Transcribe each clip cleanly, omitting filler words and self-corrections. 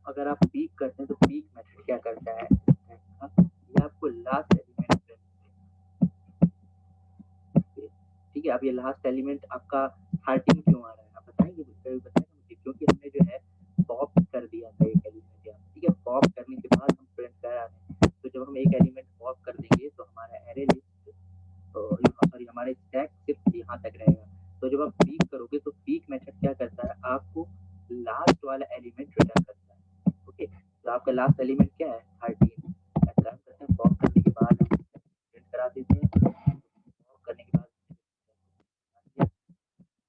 अगर आप पीक करते हैं तो पीक मेथड क्या करता है, ये आपको लास्ट एलिमेंट ठीक है। अब ये लास्ट एलिमेंट आपका 13 क्यों आ रहा है, आप बताएंगे मुझे, क्योंकि हमने जो है पॉप कर दिया था एक एलिमेंट यहाँ, ठीक है। पॉप करने के बाद हम प्रिंट कर रहे हैं, तो जब हम एक एलिमेंट पॉप कर देंगे तो हमारा एरे लिस्ट, सॉरी हमारे स्टैक सिर्फ यहाँ तक रहेगा। तो जब आप पीक करोगे तो पीक मेथड क्या करता है, आपको लास्ट वाला एलिमेंट रिटर्न करता है। ओके, तो आपका लास्ट एलिमेंट क्या है, 13। ऐसा करते हैं, पॉप करने के बाद हम प्रिंट करा देते हैं, पॉप करने के बाद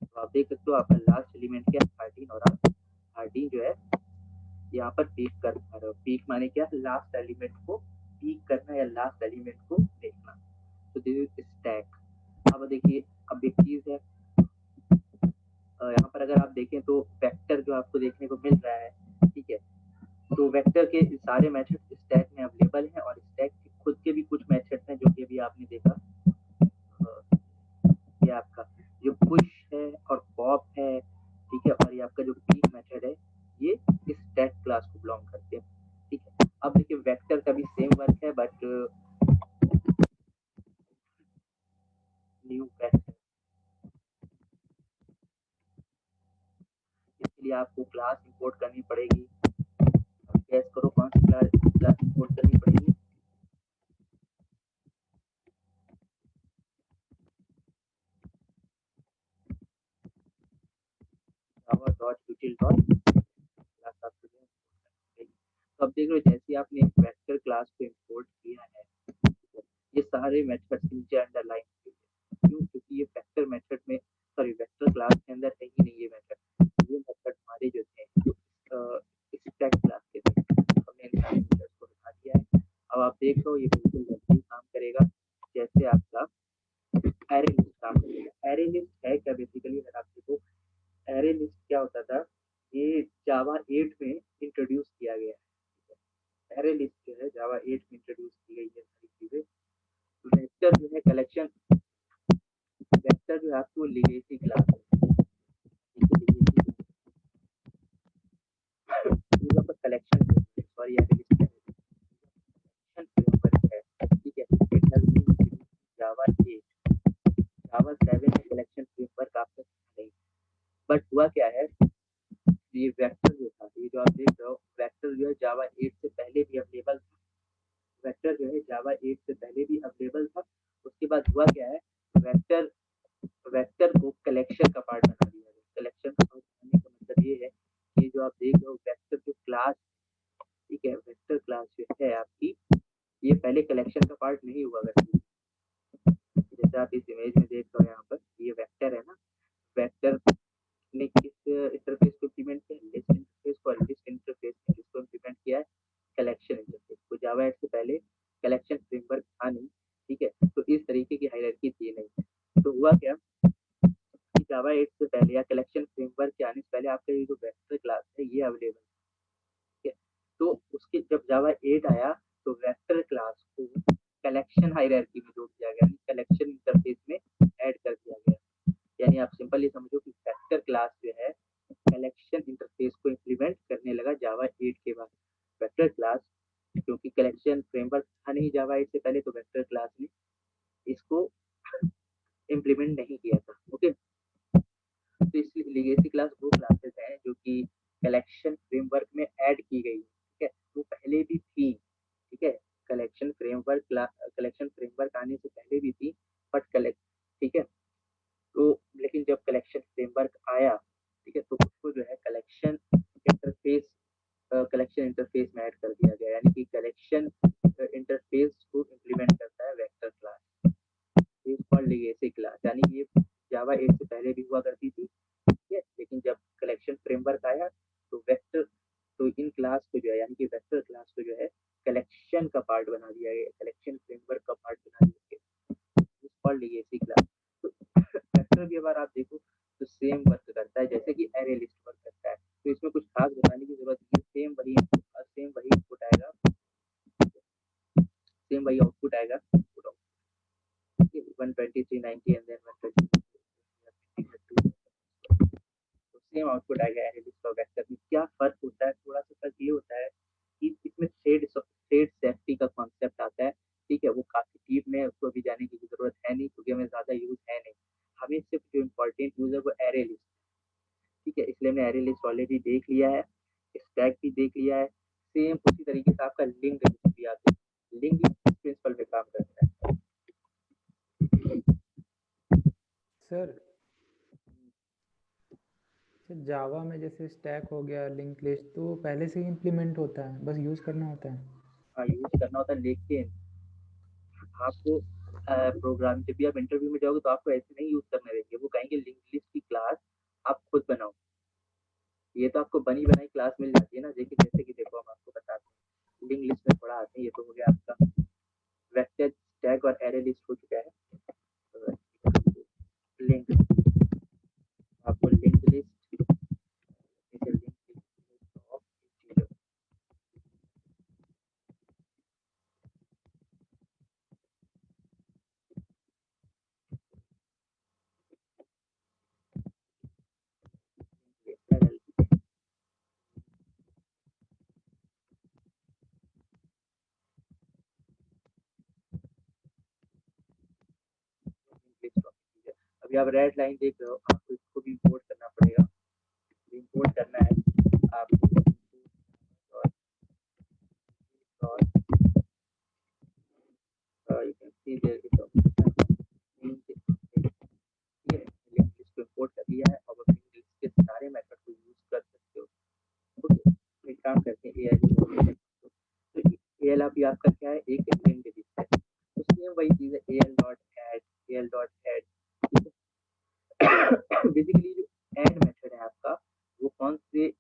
तो आप देख सकते हो आपका लास्ट एलिमेंट क्या है, 13, और आप 13 जो है यहाँ पर पीक कर पा रहे हो। पीक माने क्या, लास्ट एलिमेंट को पीक करना या लास्ट एलिमेंट को देखना। तो दिस इज स्टैक। अब देखिए, अब एक चीज है, यहाँ पर अगर आप देखें तो वेक्टर जो आपको देखने को मिल रहा है, ठीक है। तो वेक्टर के सारे मेथड स्टैक में अवेलेबल हैं, और स्टैक के खुद के भी कुछ मेथड हैं जो कि अभी आपने देखा। ये आपका जो पुश है और पॉप है, ठीक है, और ये आपका जो पीक मेथड है, ये इस स्टैक क्लास को बिलोंग करते हैं, ठीक है। अब देखिए वेक्टर का भी सेम वर्क है, बट न्यू वेक्टर, इसके लिए आपको क्लास इंपोर्ट करनी पड़ेगी। गैस करो कौन सी क्लास इंपोर्ट करनी पड़ेगी। java.util.class आपको जो है। तो अब देख लो, जैसे आपने एक वेक्टर क्लास को इंपोर्ट किया है, ये सारे मेथड्स नीचे अंडरलाइन किए हैं। क्यों, क्योंकि ये वेक्टर मेथड में, सॉरी वेक्टर क्लास के अंदर है ही नहीं ये मेथड। ये मेथड हमारे जो थे स्टैक क्लास के थे, हमने इन सारे मेथड्स को हटा दिया है। अब आप देख लो ये बिल्कुल वैसे ही काम करेगा जैसे आपका एरे लिस्ट काम करेगा। एरे लिस्ट है क्या, बेसिकली अगर आप देखो, एरे लिस्ट क्या होता था, ये जावा 8 में इंट्रोड्यूस किया गया है। एरे लिस्ट जो है जावा 8 में इंट्रोड्यूस की गई है सारी चीजें। वेक्टर जो है कलेक्शन, वेक्टर जो है आपको लिगेसी क्लास है, कलेक्शन, सॉरी एरे लिस्ट है, ठीक है। जावा 8, जावा 7 में कलेक्शन फ्रेमवर्क आपका नहीं, बट हुआ क्या है, ये वेक्टर जो था, ये जो आप देख रहे हो, वेक्टर जो है जावा 8 से पहले भी अवेलेबल था। वेक्टर जो है जावा 8 से पहले भी अवेलेबल था। उसके बाद हुआ क्या है, वेक्टर वेक्टर को कलेक्शन का पार्ट बना दिया गया। कलेक्शन का पार्ट बनाने का मतलब ये है कि जो आप देख रहे हो वेक्टर जो क्लास, ठीक है, वेक्टर क्लास जो है आपकी, ये पहले कलेक्शन का पार्ट नहीं हुआ करती। जैसे आप इस इमेज में देख रहे हो, यहाँ पर ये वेक्टर है ना, वेक्टर ने किस इंटरफेस को इम्प्लीमेंट किया, लिस्ट इंटरफेस को, और लिस्ट इंटरफेस ने किसको इम्प्लीमेंट किया है, कलेक्शन इंटरफेस को। जावा 8 से पहले कलेक्शन फ्रेमवर्क था नहीं, ठीक है, तो इस तरीके की हायरार्की थी नहीं। तो हुआ क्या, जावा 8 से पहले या कलेक्शन फ्रेमवर्क के आने से पहले आपका ये जो वेक्टर क्लास है ये अवेलेबल, ठीक है। तो उसके जब जावा 8 आया तो वेक्टर क्लास को कलेक्शन हायरार्की में जोड़ दिया गया, कलेक्शन इंटरफेस में ऐड कर दिया गया। यानी आप सिंपली समझो कि वेक्टर क्लास जो है कलेक्शन इंटरफेस को इम्प्लीमेंट करने लगा जावा 8 के बाद। वेक्टर क्लास, क्योंकि कलेक्शन फ्रेमवर्क था नहीं जावा 8 से पहले, तो वेक्टर क्लास ने इसको इम्प्लीमेंट नहीं किया था। ओके, तो इसलिए लेगेसी क्लास वो क्लासेस हैं जो कि कलेक्शन फ्रेमवर्क में ऐड की गई, ठीक है। वो पहले भी थी, ठीक है, कलेक्शन फ्रेमवर्क आने से पहले भी थी, बट कलेक्ट, ठीक है। तो लेकिन जब कलेक्शन फ्रेमवर्क आया, ठीक है, तो उसको जो है कलेक्शन इंटरफेस में ऐड कर दिया गया, यानी कि कलेक्शन इंटरफेस को इम्प्लीमेंट करता है vector class, is called legacy class. यानी ये जावा 8 से पहले भी हुआ करती थी, ठीक है, लेकिन जब कलेक्शन फ्रेमवर्क आया तो वेक्टर, तो इन क्लास को जो है, यानी कि वेक्टर क्लास को जो है कलेक्शन का पार्ट बना दिया गया, कलेक्शन फ्रेमवर्क का पार्ट बना दिया गया, इज कॉल्ड लेगेसी क्लास। तो वेक्टर भी अगर आप देखो तो सेम वर्क करता है जैसे कि एरे लिस्ट वर्क करता है, तो इसमें कुछ खास बताने की जरूरत नहीं है। सेम वही इनपुट आएगा, सेम वही आउटपुट आएगा, 12390 एंड देन 120, तो सेम आउटपुट आएगा एरे लिस्ट और वेक्टर में, क्या फ़र्क होता है, थोड़ा-सा फ़र्क ये होता है कि इसमें थ्रेड सेफ्टी का कॉन्सेप्ट आता है, ठीक है? वो काफ़ी डीप में उसको अभी जाने की ज़रूरत है नहीं क्योंकि हमें ज़्यादा यूज़ है नहीं। हमें सिर्फ़ जो इम्पोर्टेंट यूज़ है वो एरे लिस्ट, ठीक है? इसलिए हमने एरे लिस्ट ऑलरेडी देख लिया है, स्टैक भी देख लिया है, सेम उसी तरीके से आपका लिंक्ड लिस्ट भी आता है। लिंक्ड लिस्ट प्रिंसिपल पे काम करता है। सर जावा में जैसे स्टैक हो गया, लिंक लिस्ट, तो पहले से ही इम्प्लीमेंट होता है, बस यूज़ करना होता है। हाँ, यूज़ करना होता है लेकिन आपको प्रोग्राम जब भी आप इंटरव्यू में जाओगे तो आपको ऐसे नहीं यूज़ करने देंगे, वो कहेंगे लिंक्ड लिस्ट की क्लास आप खुद बनाओ। ये तो आपको बनी बनाई क्लास मिल जाती है ना, देखिए जैसे कि देखो हम आपको बताते हैं, लिंक लिस्ट में थोड़ा आते हैं, ये तो हो गया आपका वेक्टर स्टैक और एरे लिस्ट हो चुका है। लिंक आपको लिंक लिस्ट ऑफ अभी आप रेड लाइन देख रहे हो, आपको इसको भी इंपोर्ट करना पड़ेगा। इंपोर्ट करना है आपको और you can see there is a link list को इंपोर्ट कर लिया है और लिंक लिस्ट के सारे मेथड को यूज कर सकते हो। ओके, एक काम करते हैं एएल, तो एएल अभी आपका क्या है, एक लिंक लिस्ट है, तो सेम वही चीज है, AL dot add, AL dot add, ठीक है। बेसिकली जो ऐड मेथड है आपका, वो कौन से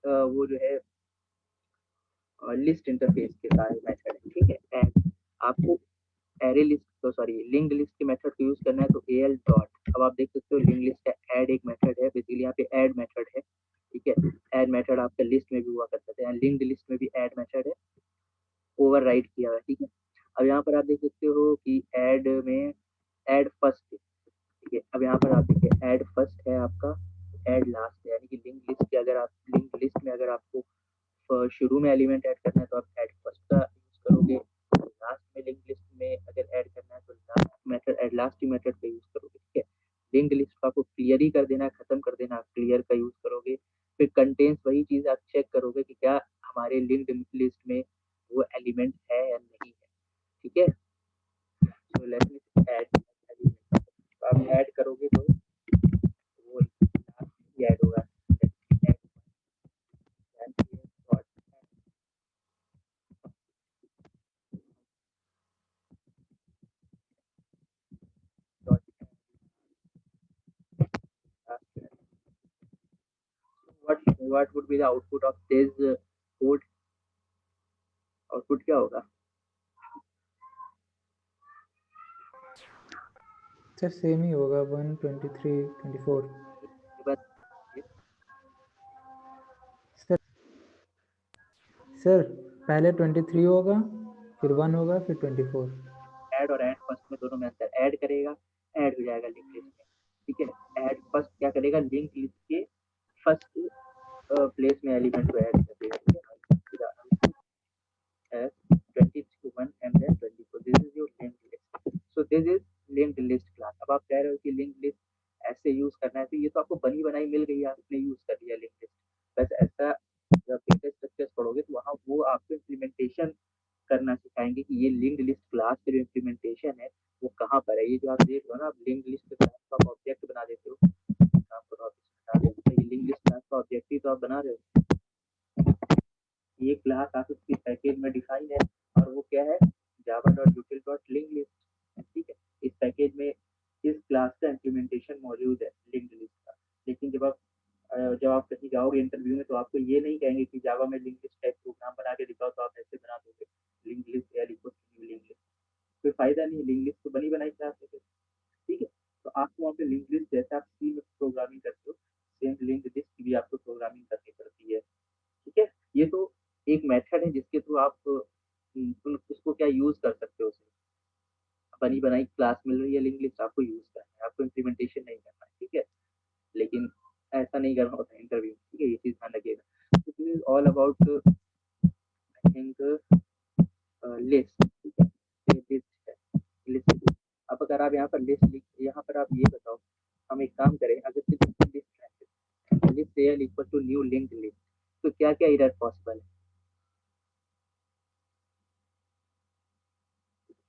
वो जो है लिस्ट इंटरफेस के सारे मेथड है, ठीक है। एंड आपको एरे लिस्ट तो सॉरी लिंक लिस्ट के मेथड को यूज करना है तो एल डॉट, अब आप देख सकते हो लिंक लिस्ट का ऐड एक मेथड है, बेसिकली यहाँ पे ऐड मेथड है, ठीक है। ऐड मेथड आपका लिस्ट में भी हुआ करता है, लिंक लिस्ट में भी ऐड मेथड है, ओवरराइड किया हुआ है, ठीक है। अब यहाँ पर आप देख सकते हो कि ऐड में ऐड फर्स्ट, ठीक है। अब यहाँ पर आप देखिए ऐड फर्स्ट है आपका, ऐड लास्ट है, यानी कि लिंक लिस्ट के अगर आप लिंक लिस्ट में अगर आपको शुरू में एलिमेंट ऐड करना है तो आप ऐड फर्स्ट का यूज करोगे, लास्ट में लिंक लिस्ट में अगर ऐड करना है तो last method add last method का यूज करोगे, ठीक है। लिंक लिस्ट को आपको क्लियर ही कर देना है, खत्म कर देना, आप क्लियर का यूज करोगे। फिर कंटेंट्स वही चीज आप चेक करोगे कि क्या हमारे लिंक्ड लिस्ट में वो एलिमेंट है या नहीं है, ठीक है। So let me add element, आप ऐड करोगे तो वो लास्ट में ऐड होगा। what would be the output of this code, output क्या होगा? सर सेम ही होगा, 123 24। ये बात सर सर पहले 23 होगा, फिर 1 होगा, फिर 24। ऐड और ऐड फर्स्ट में दोनों में अंतर, ऐड करेगा ऐड हो जाएगा लिंक लिस्ट में, ठीक है। ऐड फर्स्ट क्या करेगा, लिंक लिस्ट के फर्स्ट प्लेस में एलिमेंट को ऐड कर देगा, as 21 and then 24, this is your linked list, so this is linked list class। अब आप कह रहे हो कि linked list ऐसे यूज करना है, तो ये तो आपको बनी बनाई मिल गई है, आपने यूज कर लिया लिंक लिस्ट, बस ऐसा जब डेटा स्ट्रक्चर्स पढ़ोगे तो वहाँ वो आपको इम्प्लीमेंटेशन करना सिखाएंगे कि ये लिंक्ड लिस्ट क्लास के जो इम्प्लीमेंटेशन है वो कहाँ पर है। ये जो आप देख रहे हो ना, आप लिंक्ड लिस्ट क्लास का आप ऑब्जेक्ट बना देते हो, काम करो आप बता देते हो, ये लिंक्ड लिस्ट क्लास का ऑब्जेक्ट ही तो आप बना रहे हो, ये क्लास आपके किस पैकेज में डिफाइन है और वो क्या है, Java dot यूटिल dot link list, ठीक है। इस पैकेज में इस क्लास का इम्प्लीमेंटेशन मौजूद है लिंक लिस्ट का। लेकिन जब आप कहीं जाओगे इंटरव्यू में तो आपको ये नहीं कहेंगे कि जावा में लिंक लिस्ट टाइप प्रोग्राम बना के दिखाओ, तो आप ऐसे बना दोगे लिंक लिस्ट या लिंक लिस्ट, कोई फायदा नहीं, लिंक लिस्ट तो बनी बनाई क्लास है, ठीक है। तो आपको वहाँ पे लिंक लिस्ट जैसे आप सी में प्रोग्रामिंग करते हो, सेम लिंक लिस्ट की भी आपको प्रोग्रामिंग करनी पड़ती है, ठीक है। ये तो एक मेथड है जिसके थ्रू आप उसको क्या यूज कर सकते हो, उसे बनी बनाई क्लास मिल रही है लिंक लिस्ट, आपको यूज करना है, आपको इम्प्लीमेंटेशन नहीं करना है, ठीक है। लेकिन ऐसा नहीं करना होता है इंटरव्यू, ठीक है, ये चीज ध्यान रखिएगा। तो this is all about I think list, ठीक है, ये लिस्ट है, लिस्ट। अब अगर आप यहाँ पर लिस्ट लिख, यहाँ पर आप ये बताओ, हम एक काम करें, अगर सिर्फ list L equal to new linked list, तो क्या क्या एरर पॉसिबल है?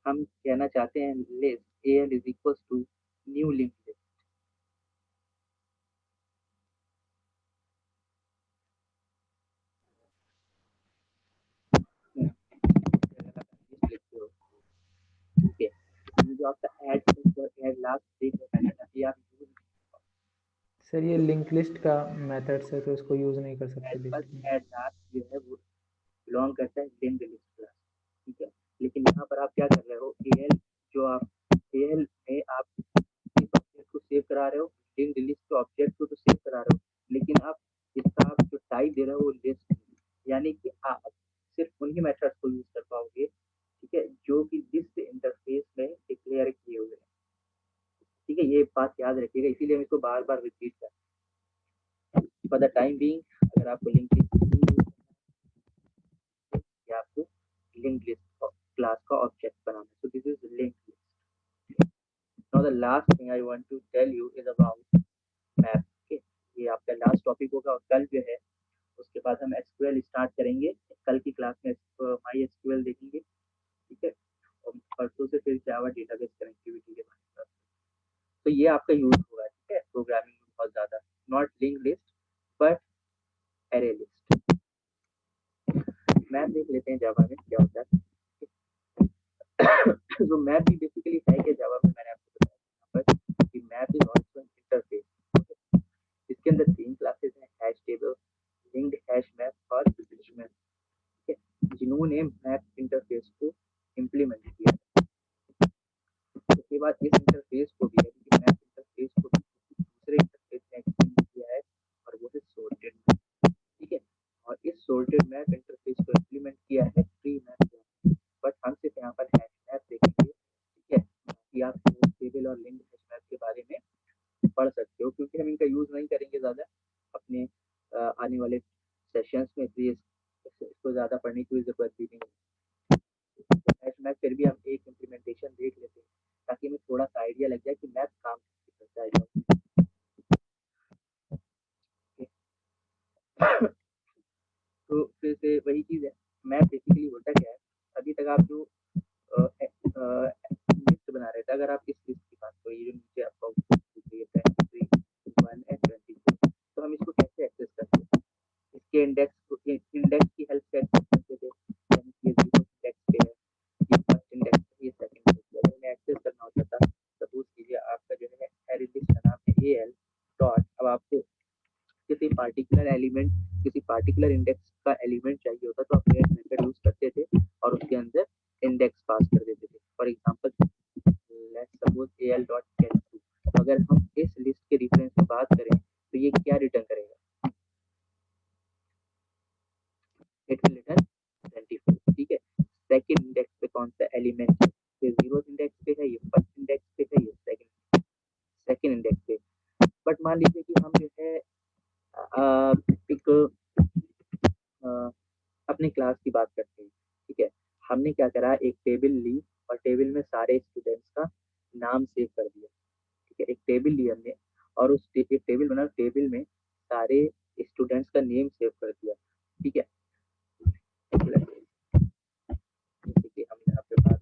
हम कहना चाहते हैं list L is equal to new linked list, लिखते हो, ठीक है, ये जो आपका ऐड लास्ट ब्रेक है, ये आप यूज सर ये लिंक लिस्ट का मेथड्स है तो इसको यूज़ नहीं कर सकते बस लिस्ट में। ऐड लास्ट जो है वो बिलोंग करता है लिंक्ड लिस्ट क्लास, ठीक है। लेकिन यहाँ पर आप क्या कर रहे हो, एल जो आप एल में आप इस ऑब्जेक्ट को सेव करा रहे हो, लिंक्ड लिस्ट के ऑब्जेक्ट को तो सेव करा रहे हो, लेकिन आप इसका आप जो टाइप दे रहे हो वो लिस्ट, यानी कि आप सिर्फ उन्हीं मेथड्स को यूज कर पाओगे, ठीक है, जो कि लिस्ट इंटरफेस में डिक्लेयर किए हुए हैं, ठीक है, ये बात याद रखिएगा, इसीलिए हम इसको बार बार रिपीट कर फॉर द टाइम बीइंग। अगर आपको लिंक लिस्ट या आपको लिंक लिस्ट क्लास का ऑब्जेक्ट बनाना है, so this is linked list. Now the last thing I want to tell you is about map, okay, ये आपका लास्ट टॉपिक होगा, और कल जो है उसके बाद हम एसक्यूएल स्टार्ट करेंगे, कल की क्लास में माई एसक्यूएल देखेंगे, ठीक है, और परसों से फिर जावा डेटाबेस कनेक्टिविटी के बारे में। तो ये आपका यूज होगा, ठीक है, प्रोग्रामिंग में बहुत ज्यादा, not link list but array list. Map देख लेते हैं जावा में क्या होता है। तो मैप भी बेसिकली है कि जावा में मैंने आपको बताया यहाँ पर कि map is also an interface, इसके अंदर 3 क्लासेस हैं, hash table, linked hash map और रिच मैप, ठीक है, जिन्होंने मैप इंटरफेस को इम्प्लीमेंट किया। उसके बाद इस इंटरफेस को भी मैप इंटरफेस को भी दूसरे इंटरफेस में एक्सटेंड किया है, और वो है सॉर्टेड मैप, ठीक है, और इस सॉर्टेड मैप इंटरफेस को इम्प्लीमेंट किया है ट्री मैप, बट हम सिर्फ यहाँ पर हैश मैप देखेंगे, ठीक है, कि आप टेबल और लिंक हैश मैप के बारे में पढ़ सकते हो, क्योंकि हम इनका यूज नहीं करेंगे ज़्यादा अपने आने वाले सेशंस में, इसलिए इसको ज़्यादा पढ़ने की जरूरत भी नहीं है। तो हैश मैप फिर भी हम एक इम्प्लीमेंटेशन देख लेते हैं, ताकि हमें थोड़ा सा आइडिया लग जाए कि मैप काम कैसे करता है। तो फिर से वही चीज़ है, मैप बेसिकली होता क्या है, अभी तक आप जो लिस्ट बना रहे थे, अगर आप इस लिस्ट की बात करो, ये जो नीचे आपका 1 and 24, तो हम इसको कैसे एक्सेस करते हैं, इसके इंडेक्स की हेल्प से एक्सेस करते थे, यानी कि ये 0 इंडेक्स पे है, ये फर्स्ट इंडेक्स पे, ये सेकंड इंडेक्स पे, अगर हमें एक्सेस करना होता था, सपोज कीजिए आपका जो है एरे लिस्ट का नाम है एल डॉट, अब आपको किसी पार्टिकुलर एलिमेंट, किसी पार्टिकुलर इंडेक्स का एलिमेंट चाहिए होता, तो आप गेट मेथड यूज करते थे और उसके अंदर इंडेक्स पास कर देते थे। For example let's suppose L dot gate, तो अगर हम इस लिस्ट के रेफरेंस में बात करें तो ये क्या रिटर्न करेगा, इट विल रिटर्न 24, ठीक है। सेकंड इंडेक्स पे कौन सा एलिमेंट है, ये 0 इंडेक्स पे है, ये फर्स्ट इंडेक्स पे है, ये सेकंड इंडेक्स पे। बट मान लीजिए कि हम जो है एक अपनी क्लास की बात करते हैं, ठीक है, हमने क्या करा, एक टेबल ली और टेबल में सारे स्टूडेंट्स का नाम सेव कर दिया, ठीक है, एक टेबल ली हमने और उस एक टेबल बना, टेबल में सारे स्टूडेंट्स का नेम सेव कर दिया, ठीक है, जैसे कि हम यहाँ पे बात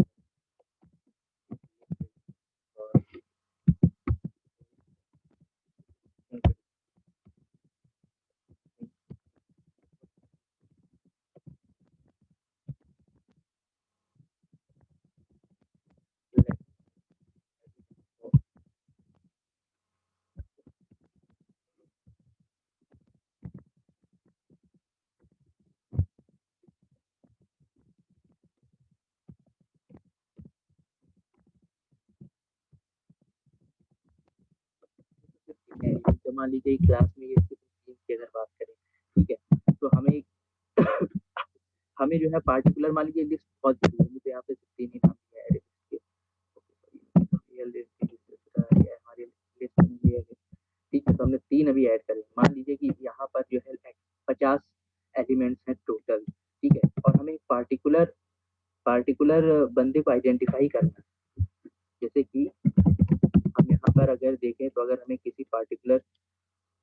और तो मान लीजिए क्लास में ये की अगर बात करें, ठीक है, तो हमें हमें जो है पार्टिकुलर मान लीजिए लिस्ट बहुत जरूरी है, मुझे यहाँ पे 3 ही नाम दिया है लिस्ट के, हमारी लिस्ट में ये है, ठीक है, तो हमने 3 अभी ऐड करे। मान लीजिए कि यहाँ पर जो है 50 एलिमेंट्स हैं टोटल, ठीक है, और हमें एक पार्टिकुलर बंदे को आइडेंटिफाई करना है। जैसे कि हम यहाँ पर अगर देखें तो अगर हमें किसी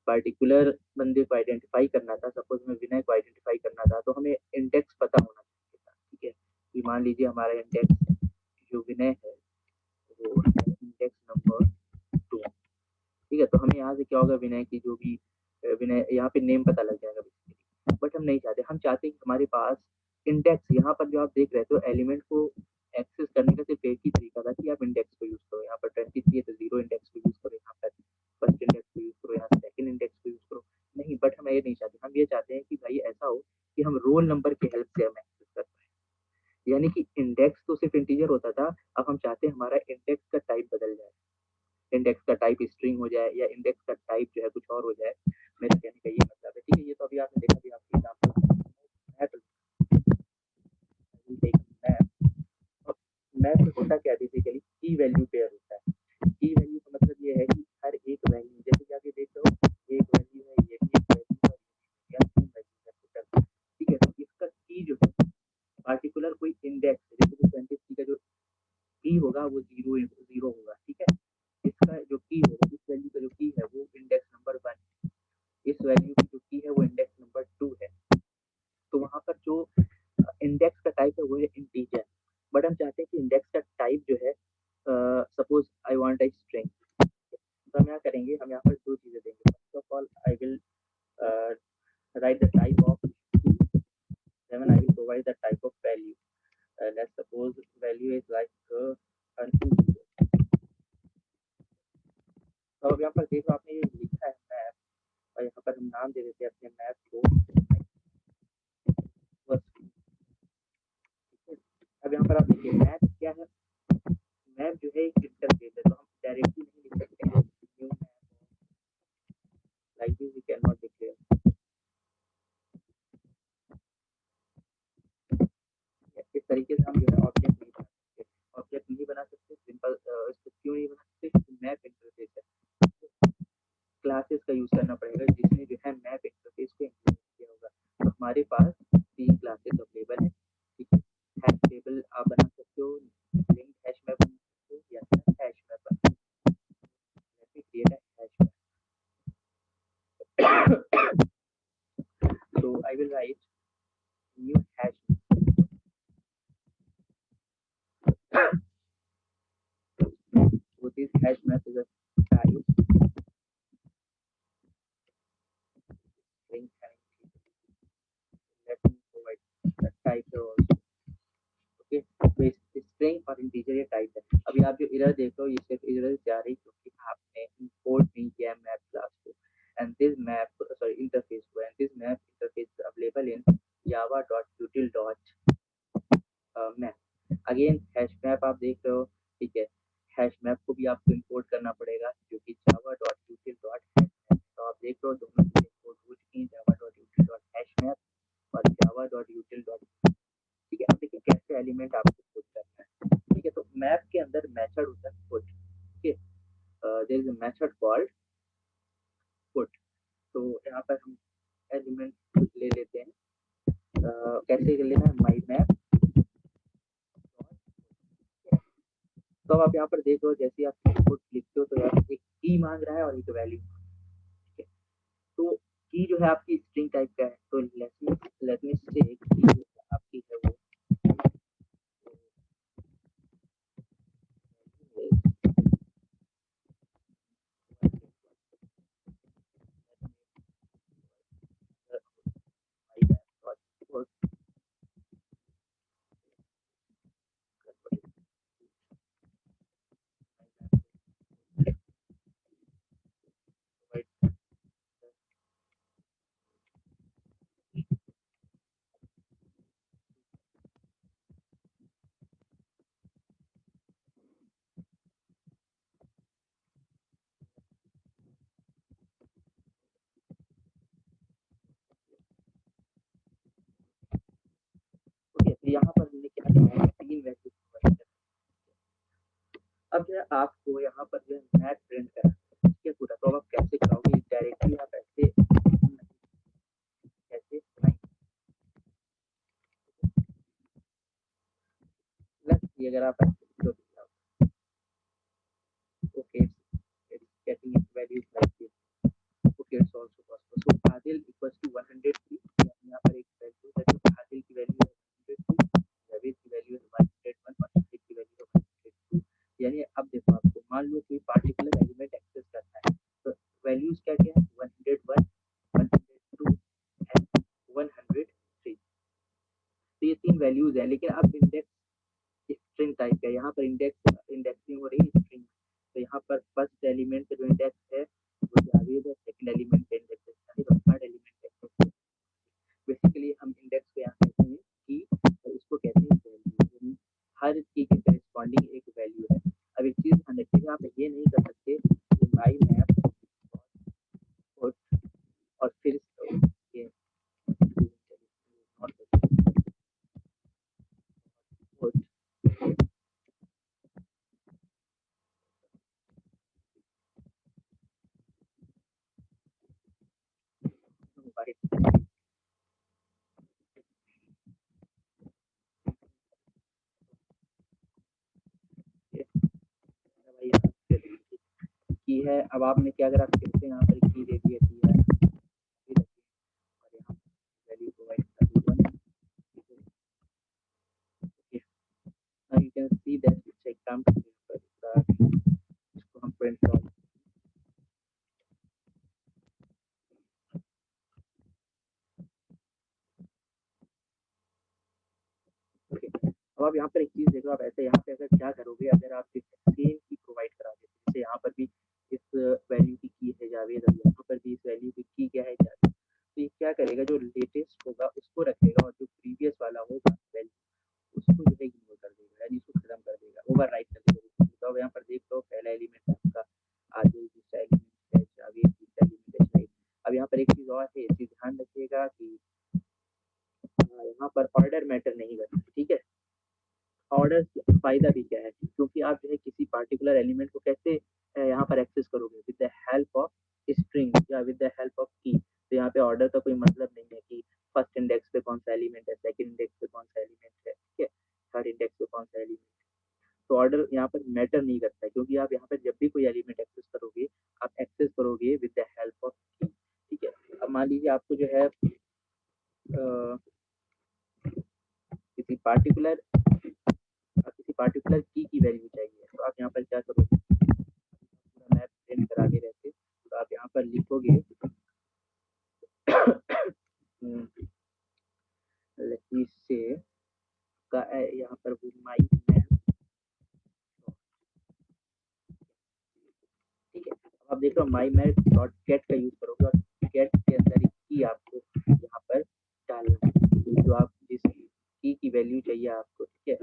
पार्टिकुलर बंदे को आइडेंटिफाई करना था, सपोज हमें विनय को आइडेंटिफाई करना था, तो हमें इंडेक्स पता होना चाहिए था, ठीक है। कि मान लीजिए हमारा इंडेक्स जो विनय है वो इंडेक्स नंबर 2, ठीक है। तो हमें यहाँ से क्या होगा, विनय की जो भी विनय यहाँ पे नेम पता लग जाएगा बेसिकली। बट हम नहीं चाहते, हम चाहते हैं कि हमारे पास इंडेक्स, यहाँ पर जो आप देख रहे हो एलिमेंट को एक्सेस करने का सिर्फ एक ही तरीका था कि आप इंडेक्स को यूज करो। यहाँ पर 23 है तो 0 इंडेक्स को यूज करो, यहाँ पर फर्स्ट इंडेक्स को यूज करो, यहाँ सेकंड इंडेक्स को यूज करो। नहीं, बट हम ये नहीं चाहते। हम ये चाहते हैं कि भाई ऐसा हो कि हम रोल नंबर की हेल्प से हम एक्सेस कर पाए। यानी कि इंडेक्स तो सिर्फ इंटीजर होता था, अब हम चाहते हैं हमारा इंडेक्स का टाइप बदल जाए, इंडेक्स का टाइप स्ट्रिंग हो जाए या इंडेक्स का टाइप जो है कुछ और हो जाए। मेरे कहने का ये मतलब है, ठीक है। ये तो अभी आपने देखा, अभी आपकी एग्जाम्पल मैप में होता क्या बेसिकली, की वैल्यू पेयर होता है। की वैल्यू का मतलब ये है कि हर एक वैल्यू, जैसे कि आप ये देख रहे हो, एक वैल्यू है, ये भी एक वैल्यू है, या तीन वैल्यू है टोटल, ठीक है। तो इसका की जो है पार्टिकुलर कोई इंडेक्स, जैसे कि 23 का जो की होगा वो 0 होगा, ठीक है। इसका जो की होगा, इस वैल्यू का जो की है वो इंडेक्स नंबर 1, इस वैल्यू की जो की है वो इंडेक्स नंबर 2 है। तो वहाँ पर जो इंडेक्स का टाइप है वो है इंटीजर। बट हम चाहते हैं कि इंडेक्स का टाइप जो है, suppose I want a string, तो हम क्या करेंगे, हम यहाँ पर दो चीजें देंगे। First of all I will write the type of key, then I will provide the type of value. Let's suppose value is like an integer. तो अब यहाँ पर देखो, आपने ये लिखा है मैप, और यहाँ पर हम नाम दे देते हैं अपने मैप को। अब यहाँ पर आप देखिए मैप क्या है, मैप जो है एक इंटरफेस है, तो हम डायरेक्टली नहीं लिख सकते हैं new map, like this we can not declare. इस तरीके से हम जो है ऑब्जेक्ट नहीं बना सकते, ऑब्जेक्ट नहीं बना सकते सिंपल। इसको क्यों नहीं बना सकते, क्योंकि मैप इंटरफेस है, क्लासेस का यूज करना पड़ेगा जिसमें जो है मैप इंटरफेस को इंप्लीमेंट किया होगा। तो हमारे पास 3 क्लासेस अवेलेबल है, ठीक है। हैश टेबल आप बना सकते हो, लिंक हैश मैप बना सकते हो, या फिर हैश मैप बना सकते हो। Let me create a hash map. So I will write new hash map. So this hash map is a type string and let me provide the type here also. Okay, तो string और integer ये type है। अभी आप जो error देख रहे हो ये सिर्फ एरर से आ रही क्योंकि आपने इंपोर्ट नहीं किया मैप क्लास को and this map sorry interface को, and this map interface available in java.util.map। Again hash map आप देख रहे हो, ठीक है। हैश मैप को भी आपको इंपोर्ट करना पड़ेगा जो कि java.util.hashmap। तो आप देख रहे हो दोनों चीजें इंपोर्ट हो चुकी हैं, java.util.hashmap और java.util। ठीक है। अब देखिए कैसे एलिमेंट आपको पुट करना है, ठीक है। तो मैप के अंदर मेथड होता है पुट, ठीक है। There is a method called put. तो यहाँ पर हम एलिमेंट ले लेते हैं, कैसे लेना है, माई मैप। तो अब आप यहाँ पर देख लो, जैसे आप पुट लिखते हो तो यहाँ एक की मांग रहा है और एक वैल्यू, ठीक है। तो की जो है आपकी स्ट्रिंग टाइप का है, तो लेट मी से की आपकी है वो ओके। तो यहाँ पर हमने क्या किया है, 3 वैल्यू प्रोवाइड कर। अब जो है आपको यहाँ पर जो है मैप प्रिंट करना है, है पूरा। तो अब आप कैसे कराओगे डायरेक्टली, आप ऐसे कैसे प्लस ये अगर आप ऐसे okay it's getting its values like this. Okay, it's also possible. So Adil equals to 103. यहाँ पर एक वैल्यू है जो आदिल की वैल्यू है 103, जावेद की वैल्यू है 101 और शाहिद की वैल्यू है 102। यानी अब देखो, आपको मान लो कोई पार्टिकुलर एलिमेंट एक्सेस करना है, तो वैल्यूज क्या क्या है 101, 102 एंड 103। तो ये 3 वैल्यूज है, लेकिन अब इंडेक्स स्ट्रिंग टाइप है। यहाँ पर इंडेक्सिंग हो रही है स्ट्रिंग। तो यहाँ पर फर्स्ट एलिमेंट का जो इंडेक्स है वो जावेद है, सेकंड एलिमेंट का इंडेक्स है शाहिद और थर्ड एलिमेंट है। बेसिकली हम इंडेक्स को यहाँ कहते हैं की, और इसको कहते हैं वैल्यू। हर की के करेस्पॉन्डिंग एक वैल्यू है। अब एक चीज ध्यान रखिएगा, आप ये नहीं कर सकते कि माई मैप और फिर ये की है। अब आपने क्या करा, फिर से यहाँ पर की दे दिया की है और यहाँ वैल्यू प्रोवाइड कर दी 1। Now you can see that it's a example पर इसको हम प्रिंट करें। अब आप यहाँ पर एक चीज देखो, आप ऐसे यहाँ पे अगर क्या करोगे, अगर आप सेम की प्रोवाइड करा देते, जैसे यहाँ पर भी इस वैल्यू की है जावेद और यहाँ पर भी इस वैल्यू की क्या है जावेद, तो ये क्या करेगा, जो लेटेस्ट होगा उसको रखेगा और जो प्रीवियस वाला होगा वैल्यू उसको जो है इग्नोर कर देगा, यानी इसको खत्म कर देगा, ओवर राइट कर देगा। तो अब यहाँ पर देख लो, पहला एलिमेंट आपका आदिल, दूसरा एलिमेंट है जावेद, तीसरा एलिमेंट है शाहिद। अब यहाँ पर एक चीज और है, चीज ध्यान रखिएगा कि यहाँ पर ऑर्डर मैटर नहीं करता, ठीक है। ऑर्डर फायदा भी क्या है, क्योंकि आप जो है किसी पार्टिकुलर एलिमेंट को कैसे यहाँ पर एक्सेस करोगे, with the help of string या विद द हेल्प ऑफ की। तो यहाँ पे ऑर्डर का कोई मतलब नहीं है कि फर्स्ट इंडेक्स पे कौन सा एलिमेंट है, सेकंड इंडेक्स पे कौन सा एलिमेंट है, ठीक है, थर्ड इंडेक्स पे कौन सा एलिमेंट है। तो ऑर्डर यहाँ पर मैटर नहीं करता है, क्योंकि आप यहाँ पर जब भी कोई एलिमेंट एक्सेस करोगे, आप एक्सेस करोगे विद द हेल्प ऑफ की, ठीक है। अब मान लीजिए आपको जो है किसी पार्टिकुलर की वैल्यू चाहिए, तो आप यहाँ पर क्या करोगे, पूरा मैप प्रिंट करा के रहते, तो आप यहाँ पर लिखोगे से का यहाँ पर माई मैप, ठीक है। अब आप देख रहे हो माई मैप डॉट गेट का यूज करोगे और गेट के अंदर की आपको यहाँ पर डालना है, जो आप जिस की वैल्यू चाहिए आपको, ठीक है,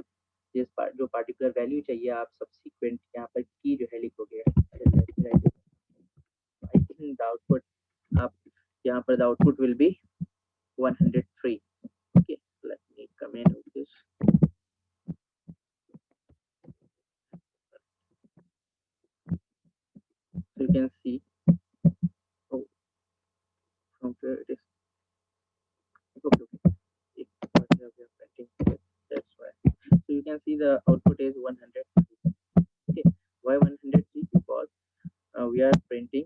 जो पार्टिकुलर वैल्यू चाहिए, आप सब्सिक्वेंट यहाँ पर की जो है लिखोगे। आई थिंक द आउटपुट, आप यहाँ पर the output will be 103. Okay, let me comment on this. So you can see, oh, from where it is. Okay. That's why. So you can see the output is 103. Okay. Why 103? Because we are printing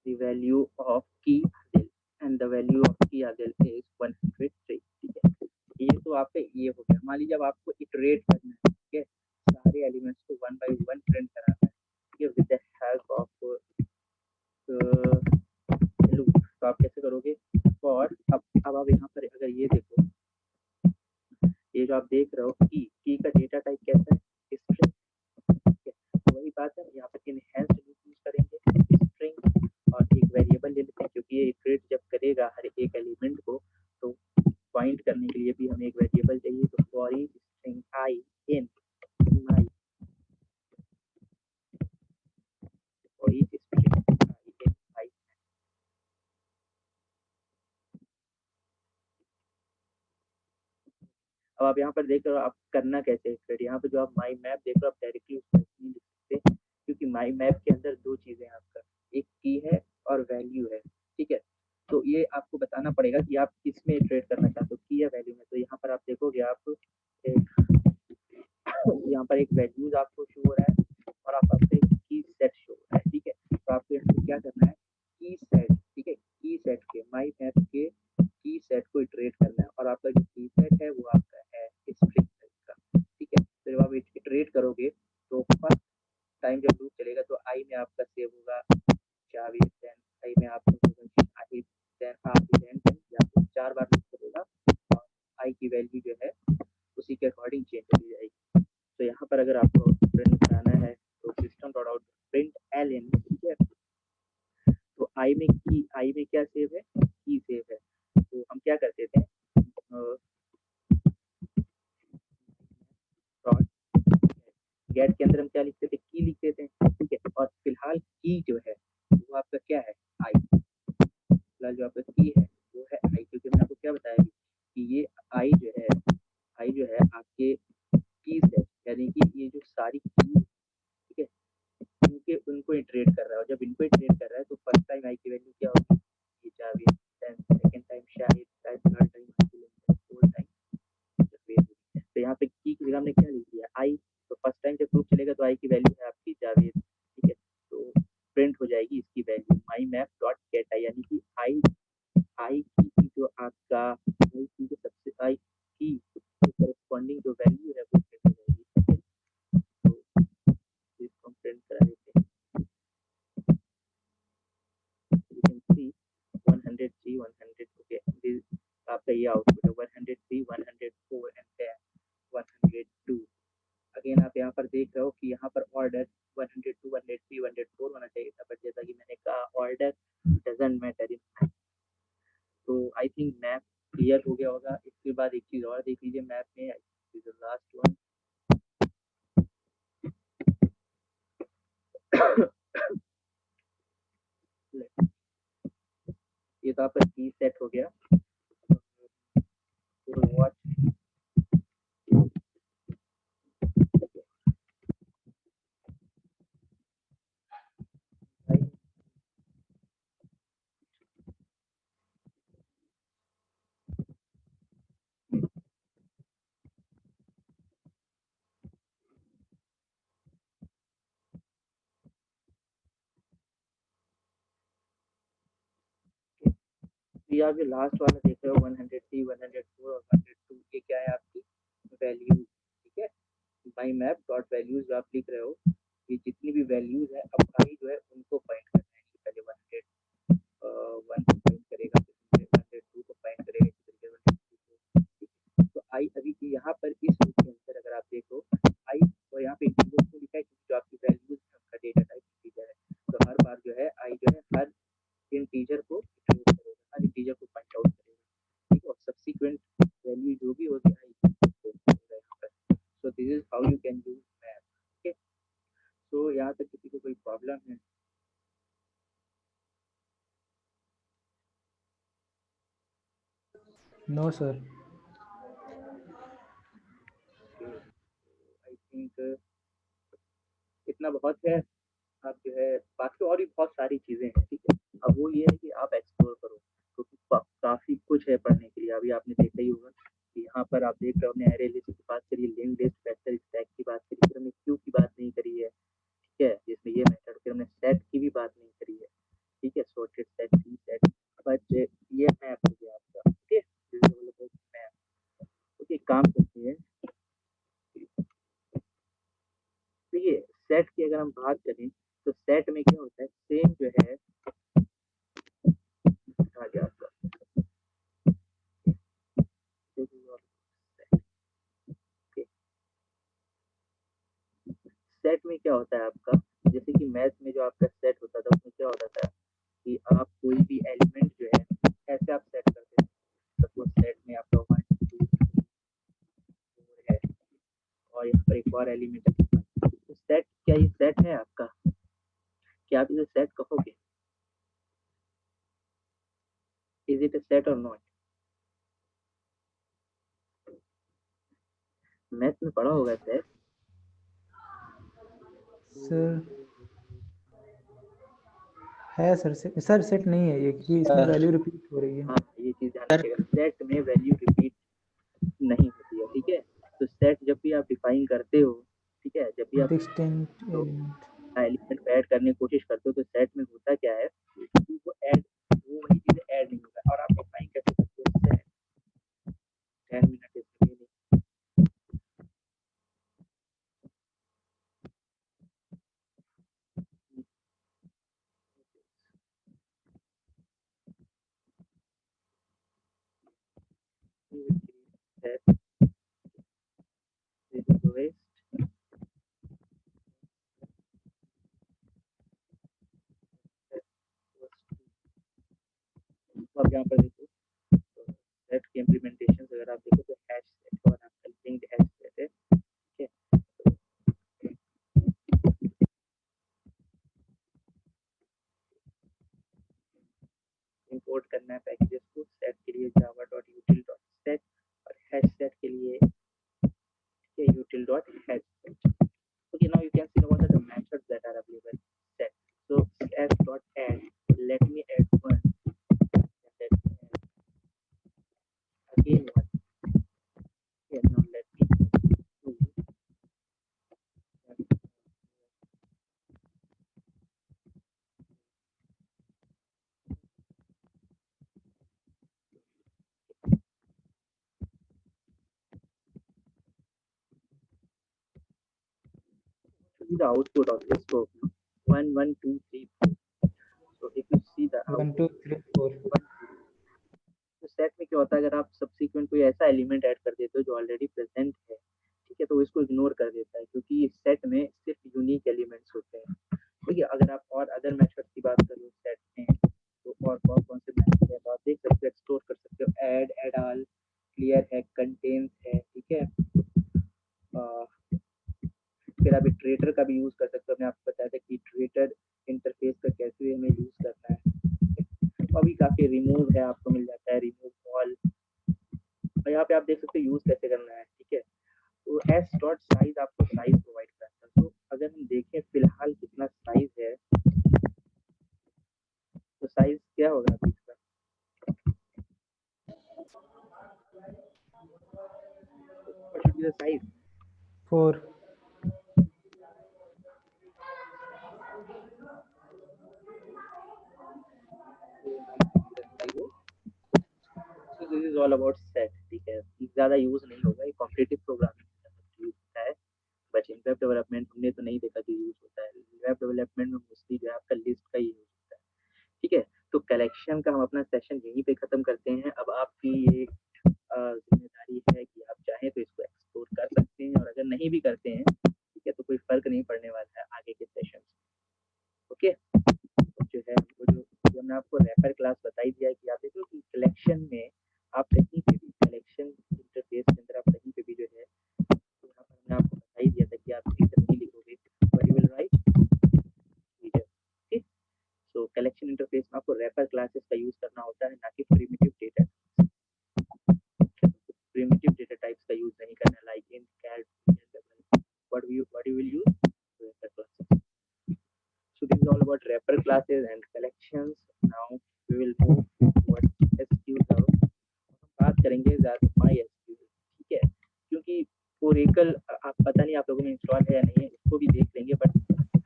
the value of key Adil, and the value of key Adil is 103. ठीक है, ये तो आपका ये हो गया। मान लीजिए अब आपको इटरेट करना है, ठीक है, सारे एलिमेंट्स को 1 by 1 प्रिंट कराना है, ठीक है, with the help of loop. तो आप कैसे करोगे, और अब आप यहाँ पर अगर ये देखो, ये जो आप देख रहे हो की का डेटा टाइप कैसा है, स्ट्रिंग, तो वही बात है, यहाँ पर इनहेंस्ड लूप यूज करेंगे स्ट्रिंग, और एक वेरिएबल ले लेते हैं, क्योंकि ये इटरेट जब करेगा हर एक एलिमेंट को, तो पॉइंट करने के लिए भी हमें एक वेरिएबल चाहिए। तो for each string i in my, for each string i in i. अब आप यहाँ पर देख रहे हो, आप करना कैसे है, यहाँ पे जो आप माई मैप देख रहे हो, आप डायरेक्टली उसमें नहीं लिख सकते, क्योंकि माई मैप के अंदर दो चीजें हैं आपका, एक की है और वैल्यू है, ठीक है। तो ये आपको बताना पड़ेगा कि आप किसमें ट्रेड करना चाहते हो, की या वैल्यू में। तो यहाँ पर आप देखोगे, आप यहाँ पर एक वैल्यूज आपको शो हो रहा है और आप आपसे की सेट शो हो रहा है, ठीक है। तो आपको यहाँ पे क्या करना है, की सेट, ठीक है, की सेट के माई मैप के की सेट को ट्रेड करना है और आपका जो की सेट है वो आपका है स्ट्रिंग का, ठीक है। तो जब आप ट्रेड करोगे तो फर्स्ट टाइम जब लूप चलेगा तो आई में आपका सेव होगा जावेद, देन आई में आपका होगा आहिद, देन आबिद, देन या फिर 4 बार लूप चलेगा और आई की वैल्यू जो है उसी के अकॉर्डिंग चेंज होती जाएगी। तो यहाँ पर अगर आपको प्रिंट कराना है तो system dot out print L N, ठीक है। तो आई में क्या सेव है, की सेव है। तो हम क्या करते थे, गेट के अंदर हम क्या लिखते थे, की लिखते थे, ठीक है। और फिलहाल की जो है वो आपका क्या है, आई। फिलहाल जो आपका की है वो है आई, क्योंकि मैंने आपको क्या बताया कि ये आई जो है आपके की सेट, यानी कि ये जो सारी की, ठीक है, उनको इटरेट कर रहा है। और जब इनको इटरेट कर रहा है तो फर्स्ट टाइम आई की वैल्यू क्या होगी, ये Javed, then second time Shahid, third time fourth time Javed. तो यहाँ पे की जगह हमने क्या लिख दिया, आई। तो फर्स्ट टाइम जब लूप चलेगा तो आई की वैल्यू है आपकी जावेद, ठीक है। तो प्रिंट हो जाएगी इसकी value my map dot get i, यानी कि आई की जो आपका आई की जो सबसे आई की करस्पॉन्डिंग जो वैल्यू है वो प्रिंट हो जाएगी, ठीक है। तो इसको हम प्रिंट करा देते हैं। You can see 103, 100, okay, this आपका ये आउटपुट है 103, 104 and then 102। अगेन आप यहाँ पर देख रहे हो कि यहाँ पर ऑर्डर 102, 103, 104 होना चाहिए था, बट जैसा कि मैंने कहा ऑर्डर डजंट मैटर इन। तो आई थिंक मैप क्लियर हो गया होगा। इसके बाद एक चीज और देख लीजिए मैप में, लास्ट वन ये तो आपका की सेट हो गया। वॉच ये आप जो लास्ट वाला देख रहे हो 103, 104 और 102, ये क्या है आपकी वैल्यू, ठीक है। माई मैप डॉट वैल्यूज जो आप लिख रहे हो, ये जितनी भी वैल्यूज है अब आई जो है उनको फाइंड करना है। पहले 101 को फाइंड करेगा, फिर 102 को फाइंड करेगा, इसी तरीके से 102 को। तो आई अभी की यहाँ पर इस लूप के अंदर अगर आप देखो आई, और यहाँ पे इंटीजर क्यों लिखा है, क्योंकि जो आपकी वैल्यूज है उनका डेटा टाइप इंटीजर है। तो हर बार जो है आई जो है हर इंटीजर को करेगा, हर इंटीजर को पॉइंट आउट करेगा, ठीक है। और सब्सीक्वेंट वैल्यू जो भी होगी आई यहाँ पर। So this is how you can use map, okay. So यहाँ तक किसी को कोई प्रॉब्लम है? No sir. आई थिंक इतना बहुत है। आप जो है बाकी और भी बहुत सारी चीजें हैं, ठीक है। अब वो ये है कि आप एक्सप्लोर करो, क्योंकि काफी कुछ है पढ़ने के लिए। अभी आपने देखा ही होगा कि यहाँ पर आप देख रहे हो, हमने एरे लिस्ट की बात करी, लिंक लिस्ट, वेक्टर स्टैक की बात करी, फिर हमने क्यू की बात नहीं करी है, ठीक है, जिसमें ये मेथड, फिर हमने सेट की भी बात नहीं करी है, ठीक है, sorted set, C set. But ये मैप हो गया आपका, ओके, मैप। ओके, काम करते हैं। देखिए सेट की अगर हम बात करें तो सेट में क्या होता है, सेम जो है आ गया आपका सेट में क्या होता है आपका, जैसे कि मैथ में जो आपका सेट होता था उसमें क्या होता था कि आप कोई भी एलिमेंट जो है ऐसे आप सेट करते थे। सपोज सेट में आपका 1, 2, 3, 4 है और यहाँ पर एक और एलिमेंट है। तो सेट, क्या ये सेट है आपका? क्या आप इसे सेट कहोगे? इज इट अ सेट और नॉट? मैथ में पढ़ा होगा सेट। सर है सर सेट नहीं है ये, क्योंकि इसमें वैल्यू रिपीट हो रही है। हाँ, ये चीज ध्यान रखिएगा, सेट में वैल्यू रिपीट नहीं होती है, ठीक है। तो सेट जब भी आप डिफाइन करते हो, ठीक है, जब भी आप डिस्टिंक्ट एलिमेंट एलिमेंट को ऐड करने की कोशिश करते हो, तो सेट में होता क्या है कि वो ऐड, वो वही चीजें ऐड नहीं होगा। और आप डिफाइन कैसे करते हो सेट, 10 मिनट इसके लिए सेट रिक्वेस्ट, तो आप यहाँ पर देखो, तो सेट के इम्प्लीमेंटेशन अगर आप देखो तो हैश सेट और आपका लिंक्ड हैश सेट है, ठीक है। इंपोर्ट करना है पैकेजेस को, सेट के लिए java.util.set और हैश सेट के लिए util.hashset. Okay, now you can see what are the methods that are available set. So s.add, let me add one, let me add again one. Okay, now let me two. See the output of this program. 1 1 2 3 4. So if you see the 1 output, 2 3 4 तो set में क्या होता है, अगर आप subsequent कोई ऐसा element add कर देते हो जो ऑलरेडी प्रेजेंट है, ठीक है, तो वो इसको इग्नोर कर देता है, क्योंकि सेट में सिर्फ यूनिक एलिमेंट्स होते हैं। देखिए, अगर आप और अदर मेथड की बात करो सेट में, तो और कौन से मेथड है, तो आप देख सकते हो, एक्सप्लोर कर सकते हो, ऐड, ऐड ऑल, क्लियर है, कंटेन्स है, ठीक है। फिर आप इटरेटर का भी यूज कर सकते हो, मैं आपको बताया था कि इटरेटर इंटरफेस का कैसे हमें यूज करना है। अभी काफी रिमूव है, आपको मिल जाता है रिमूव ऑल, और यहाँ पे आप देख सकते हो यूज कैसे करना है, ठीक है। तो एस डॉट साइज आपको साइज प्रोवाइड करता है। तो अगर हम देखें फिलहाल कितना साइज है, तो साइज क्या होगा अभी इसका, what should be the size? 4 So this is all about set, ठीक है। ज्यादा यूज नहीं होगा, ये कॉम्पिटिटिव प्रोग्रामिंग यूज होता है, बट इन वेब डेवलपमेंट हमने तो नहीं देखा कि यूज होता है। वेब डेवलपमेंट में मोस्टली जो है आपका लिस्ट का ही यूज होता है, ठीक है। तो कलेक्शन का हम अपना सेशन यहीं पे खत्म करते हैं। अब आपकी ये जिम्मेदारी है कि आप चाहें तो इसको एक्सप्लोर कर सकते हैं, और अगर नहीं भी करते हैं, ठीक है, तो कोई फर्क नहीं पड़ने वाला है आगे के सेशन। ओके, तो जो है वो जो हमने आपको रैपर क्लास बताई दिया है कि आप देखो कि कलेक्शन में आप कहीं पे भी कलेक्शन इंटरफेस के अंदर आप कहीं पे भी जो है, तो यहाँ पर हमने आपको बताई दिया था कि आप रीजन नहीं लिखोगे, but you will write reason, ठीक। सो कलेक्शन इंटरफेस में आपको रैपर क्लासेस का यूज करना होता है, ना कि primitive data, primitive data types का यूज नहीं करना, like int, char, what you will use wrapper classes. So this is all about wrapper classes and collections. Now we will move towards SQL now. बात करेंगे ज़्यादा MySQL, ठीक है, क्योंकि Oracle आप पता नहीं आप लोगों में इंस्टॉल है या नहीं है, उसको भी देख लेंगे, बट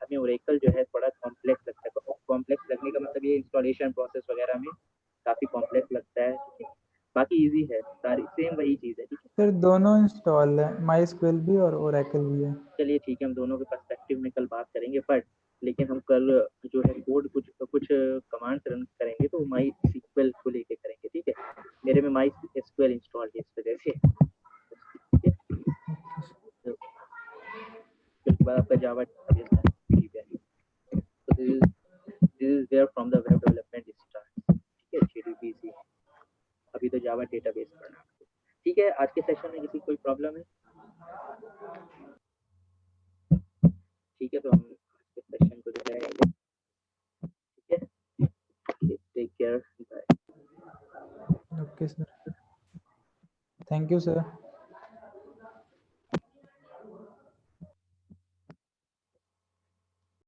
हमें ओरेकल जो है थोड़ा कॉम्प्लेक्स लगता है। कॉम्प्लेक्स लगने का मतलब ये इंस्टॉलेशन प्रोसेस वगैरह में काफ़ी कॉम्प्लेक्स लगता है, ठीक है। बाकी इजी है, सारी सेम वही चीज़ है, ठीक है। सर दोनों इंस्टॉल है, MySQL भी और ओरेकल भी है। चलिए ठीक है, हम दोनों के पर्सपेक्टिव में कल बात करेंगे, बट लेकिन हम कल जो है कोड कुछ कुछ कमांड्स रन करेंगे तो माई सीक्वल को लेके करेंगे, ठीक है। मेरे में माई एसक्यूएल इंस्टॉल है इस वजह से, ठीक है। तो फिर उसके बाद आपका जावा डेटाबेस है, ठीक है। तो this is where from the web development start, ठीक है, जेडीबीसी। अभी तो जावा डेटाबेस पढ़ना, ठीक है। आज के सेशन में किसी कोई प्रॉब्लम है, ठीक है, तो हम आज के सेशन को जो है, ठीक है, take care, bye. Okay sir, thank you sir.